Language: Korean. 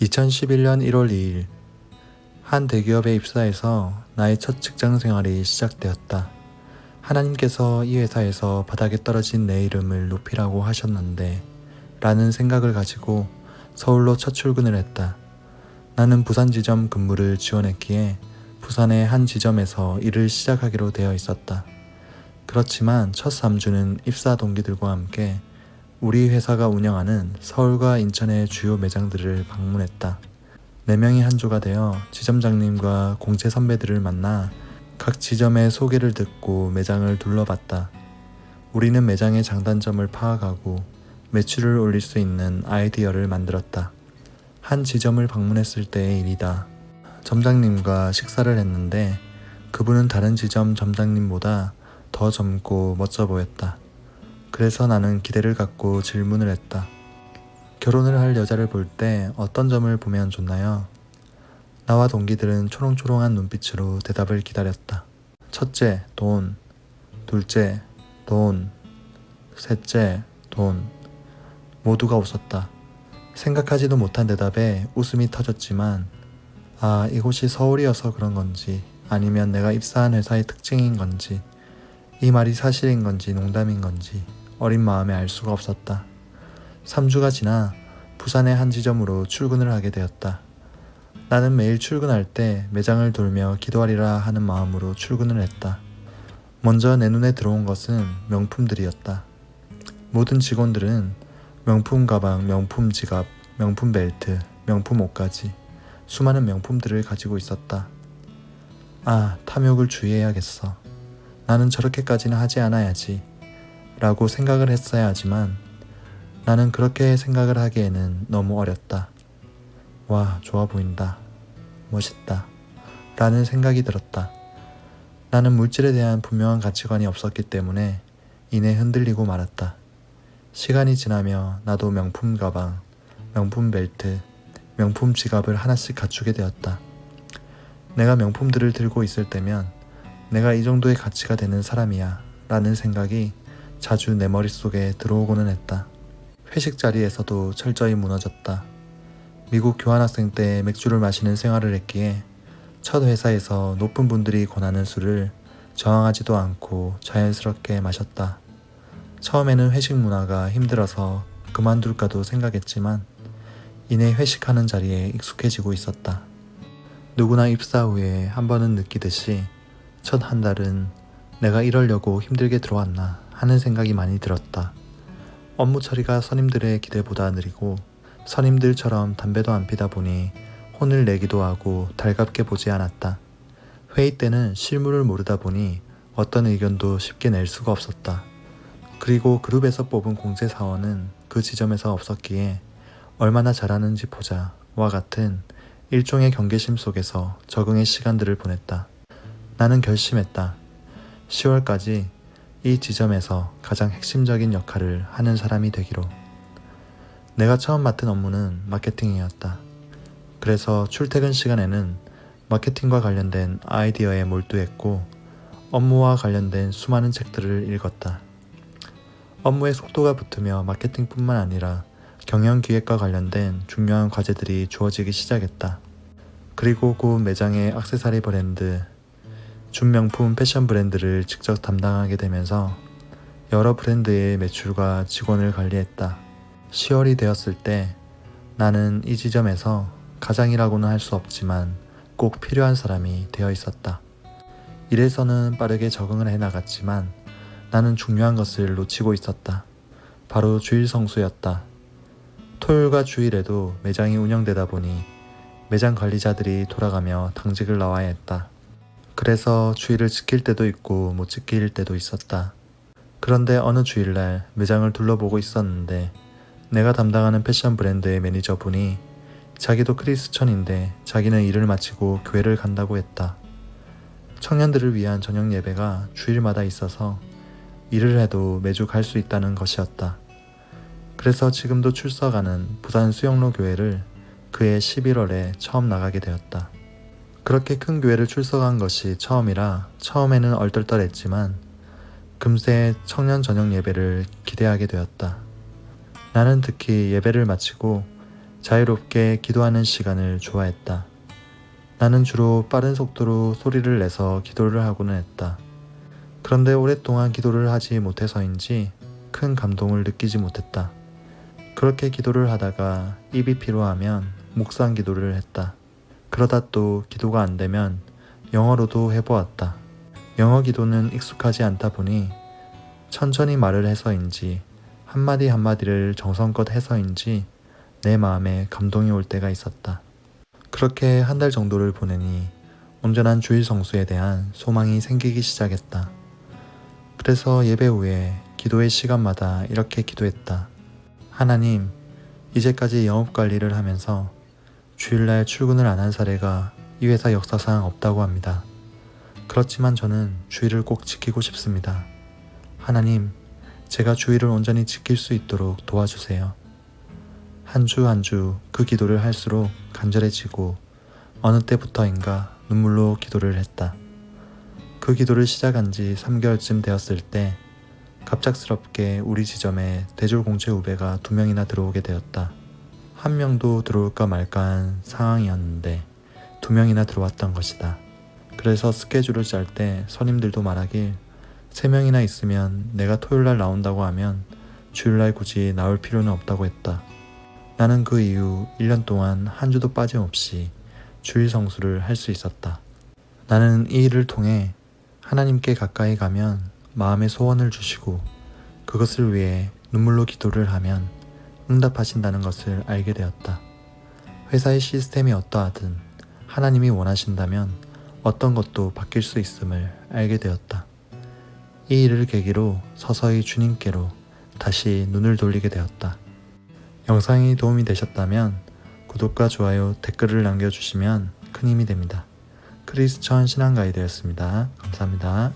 2011년 1월 2일, 한 대기업에 입사해서 나의 첫 직장 생활이 시작되었다. 하나님께서 이 회사에서 바닥에 떨어진 내 이름을 높이라고 하셨는데 라는 생각을 가지고 서울로 첫 출근을 했다. 나는 부산 지점 근무를 지원했기에 부산의 한 지점에서 일을 시작하기로 되어 있었다. 그렇지만 첫 3주는 입사 동기들과 함께 우리 회사가 운영하는 서울과 인천의 주요 매장들을 방문했다. 4명이 한 조가 되어 지점장님과 공채 선배들을 만나 각 지점의 소개를 듣고 매장을 둘러봤다. 우리는 매장의 장단점을 파악하고 매출을 올릴 수 있는 아이디어를 만들었다. 한 지점을 방문했을 때의 일이다. 점장님과 식사를 했는데 그분은 다른 지점 점장님보다 더 젊고 멋져 보였다. 그래서 나는 기대를 갖고 질문을 했다. 결혼을 할 여자를 볼 때 어떤 점을 보면 좋나요? 나와 동기들은 초롱초롱한 눈빛으로 대답을 기다렸다. 첫째, 돈. 둘째, 돈. 셋째, 돈. 모두가 웃었다. 생각하지도 못한 대답에 웃음이 터졌지만 이곳이 서울이어서 그런 건지 아니면 내가 입사한 회사의 특징인 건지 이 말이 사실인 건지 농담인 건지 어린 마음에 알 수가 없었다. 3주가 지나 부산의 한 지점으로 출근을 하게 되었다. 나는 매일 출근할 때 매장을 돌며 기도하리라 하는 마음으로 출근을 했다. 먼저 내 눈에 들어온 것은 명품들이었다. 모든 직원들은 명품 가방, 명품 지갑, 명품 벨트, 명품 옷까지 수많은 명품들을 가지고 있었다. 탐욕을 주의해야겠어. 나는 저렇게까지는 하지 않아야지 라고 생각을 했어야 하지만 나는 그렇게 생각을 하기에는 너무 어렸다. 와, 좋아 보인다. 멋있다. 라는 생각이 들었다. 나는 물질에 대한 분명한 가치관이 없었기 때문에 이내 흔들리고 말았다. 시간이 지나며 나도 명품 가방, 명품 벨트, 명품 지갑을 하나씩 갖추게 되었다. 내가 명품들을 들고 있을 때면 내가 이 정도의 가치가 되는 사람이야 라는 생각이 자주 내 머릿속에 들어오고는 했다. 회식 자리에서도 철저히 무너졌다. 미국 교환학생 때 맥주를 마시는 생활을 했기에 첫 회사에서 높은 분들이 권하는 술을 저항하지도 않고 자연스럽게 마셨다. 처음에는 회식 문화가 힘들어서 그만둘까도 생각했지만 이내 회식하는 자리에 익숙해지고 있었다. 누구나 입사 후에 한 번은 느끼듯이 첫 한 달은 내가 이러려고 힘들게 들어왔나 하는 생각이 많이 들었다. 업무 처리가 선임들의 기대보다 느리고 선임들처럼 담배도 안 피다 보니 혼을 내기도 하고 달갑게 보지 않았다. 회의 때는 실무를 모르다 보니 어떤 의견도 쉽게 낼 수가 없었다. 그리고 그룹에서 뽑은 공채 사원은 그 지점에서 없었기에 얼마나 잘하는지 보자와 같은 일종의 경계심 속에서 적응의 시간들을 보냈다. 나는 결심했다. 10월까지 이 지점에서 가장 핵심적인 역할을 하는 사람이 되기로. 내가 처음 맡은 업무는 마케팅이었다. 그래서 출퇴근 시간에는 마케팅과 관련된 아이디어에 몰두했고 업무와 관련된 수많은 책들을 읽었다. 업무의 속도가 붙으며 마케팅뿐만 아니라 경영기획과 관련된 중요한 과제들이 주어지기 시작했다. 그리고 그 매장의 액세서리 브랜드, 준명품 패션 브랜드를 직접 담당하게 되면서 여러 브랜드의 매출과 직원을 관리했다. 10월이 되었을 때 나는 이 지점에서 가장이라고는 할 수 없지만 꼭 필요한 사람이 되어 있었다. 일에서는 빠르게 적응을 해나갔지만 나는 중요한 것을 놓치고 있었다. 바로 주일 성수였다. 토요일과 주일에도 매장이 운영되다 보니 매장 관리자들이 돌아가며 당직을 나와야 했다. 그래서 주일을 지킬 때도 있고 못 지킬 때도 있었다. 그런데 어느 주일날 매장을 둘러보고 있었는데 내가 담당하는 패션 브랜드의 매니저분이 자기도 크리스천인데 자기는 일을 마치고 교회를 간다고 했다. 청년들을 위한 저녁 예배가 주일마다 있어서 일을 해도 매주 갈 수 있다는 것이었다. 그래서 지금도 출석하는 부산 수영로 교회를 그해 11월에 처음 나가게 되었다. 그렇게 큰 교회를 출석한 것이 처음이라 처음에는 얼떨떨했지만 금세 청년 저녁 예배를 기대하게 되었다. 나는 특히 예배를 마치고 자유롭게 기도하는 시간을 좋아했다. 나는 주로 빠른 속도로 소리를 내서 기도를 하고는 했다. 그런데 오랫동안 기도를 하지 못해서인지 큰 감동을 느끼지 못했다. 그렇게 기도를 하다가 입이 피로하면 묵상 기도를 했다. 그러다 또 기도가 안 되면 영어로도 해보았다. 영어 기도는 익숙하지 않다 보니 천천히 말을 해서인지 한마디 한마디를 정성껏 해서인지 내 마음에 감동이 올 때가 있었다. 그렇게 한 달 정도를 보내니 온전한 주일 성수에 대한 소망이 생기기 시작했다. 그래서 예배 후에 기도의 시간마다 이렇게 기도했다. 하나님, 이제까지 영업관리를 하면서 주일날 출근을 안 한 사례가 이 회사 역사상 없다고 합니다. 그렇지만 저는 주일을 꼭 지키고 싶습니다. 하나님, 제가 주일을 온전히 지킬 수 있도록 도와주세요. 한 주 한 주 그 기도를 할수록 간절해지고 어느 때부터인가 눈물로 기도를 했다. 그 기도를 시작한 지 3개월쯤 되었을 때 갑작스럽게 우리 지점에 대졸공채 후배가 2명이나 들어오게 되었다. 1명도 들어올까 말까한 상황이었는데 2명이나 들어왔던 것이다. 그래서 스케줄을 짤 때 선임들도 말하길 3명이나 있으면 내가 토요일날 나온다고 하면 주일날 굳이 나올 필요는 없다고 했다. 나는 그 이후 1년 동안 한 주도 빠짐없이 주일 성수를 할 수 있었다. 나는 이 일을 통해 하나님께 가까이 가면 마음의 소원을 주시고 그것을 위해 눈물로 기도를 하면 응답하신다는 것을 알게 되었다. 회사의 시스템이 어떠하든 하나님이 원하신다면 어떤 것도 바뀔 수 있음을 알게 되었다. 이 일을 계기로 서서히 주님께로 다시 눈을 돌리게 되었다. 영상이 도움이 되셨다면 구독과 좋아요, 댓글을 남겨주시면 큰 힘이 됩니다. 크리스천 신앙 가이드였습니다. 감사합니다.